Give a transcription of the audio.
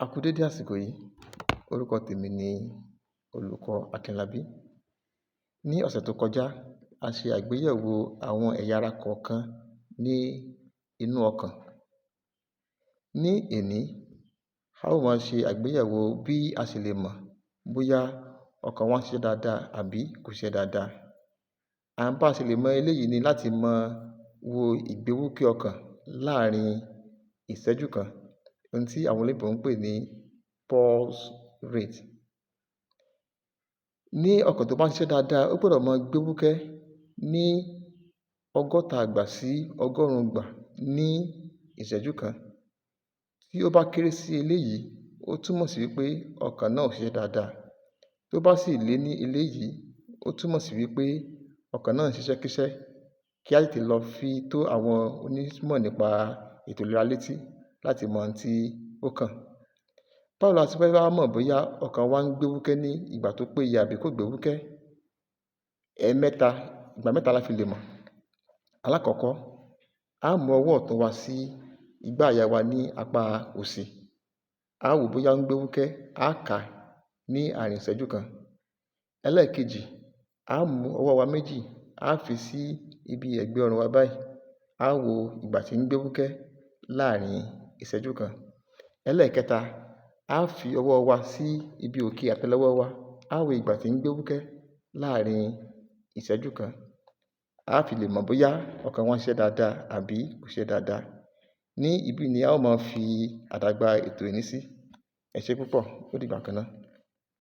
A kú dédé àsìkò yìí. Orúkọ tèmi ni olùkọ́ Akínlábí. Ní ọ̀sẹ̀ tó kọjá, a ṣe àgbéyẹ̀wò àwọn ẹ̀yà ara kọ̀ọ̀kan ní inú ọkàn. Ní èní, a ó máa ṣe àgbéyẹ̀wò bí a ṣe lè mọ̀ bóyá ọkàn wa ń ṣiṣẹ́ dáadáa àbí kò ṣiṣẹ́ dáadáa. Bá ṣe lè mọ eléyìí ni láti wo ìgbéwúké ọkàn láàrin ìṣẹ́jú kan, ohun tí àwọn olóyìnbó ń pè ní pulse rate. Ní ọkàn tó bá ń ṣiṣẹ́ dáadáa, ó gbọ́dọ̀ máa gbé wúkẹ́ ní 100 ìgbà sí 100 ìgbà ní ìṣẹ́jú kan. Tí ó bá kéré sí eléyìí, ó túmọ̀ sí wípé ọkàn náà ò ṣiṣẹ́ dáadáa. Tó bá sì lé ní eléyìí, ó túmọ̀ sí wípé ọkàn náà ń ṣiṣẹ́ kíṣẹ́, kí á tètè lọ fi tó àwọn onímọ̀ nípa ètò ìlera létí láti mọ ohun tí ó kàn. Báwo la ti fẹ́ wá mọ̀ bóyá ọkàn wa ń gbé wúkẹ́ ní ìgbà tó péye àbí kò gbé wúkẹ́? Ìgbà mẹ́ta la fi lè mọ̀. Alákọ̀ọ́kọ́, a mú ọwọ́ ọ̀tún wa sí igbá àyà wa ní apá òsì. A wò bóyá ó ń gbé wúkẹ́, a kà á ní àárín ìṣẹ́jú kan. Ẹlẹ́ẹ̀kejì, a mú ọwọ́ wa méjì, a fi sí ibi ẹ̀gbẹ́ ọrùn wa báyìí. A wo ìgbà tí ń gbé wúkẹ́ láàárín ìṣẹ́jú kan. Ẹlẹ́ẹ̀kẹta, a fi ọwọ́ wa sí ibi òkè àtẹ́lẹwọ́ wa. A wo ìgbà tí ń gbé wúkẹ́ láàárín ìṣẹ́jú kan. A fi lè mọ̀ bóyá ọkàn wa ń ṣiṣẹ́ dáadáa àbí kò ṣiṣẹ́ dáadáa. Ní ibí ni a ó máa fi àdàgbà ètò ìní sí. Ẹ ṣé púpọ̀, ó dìgbà kan náà.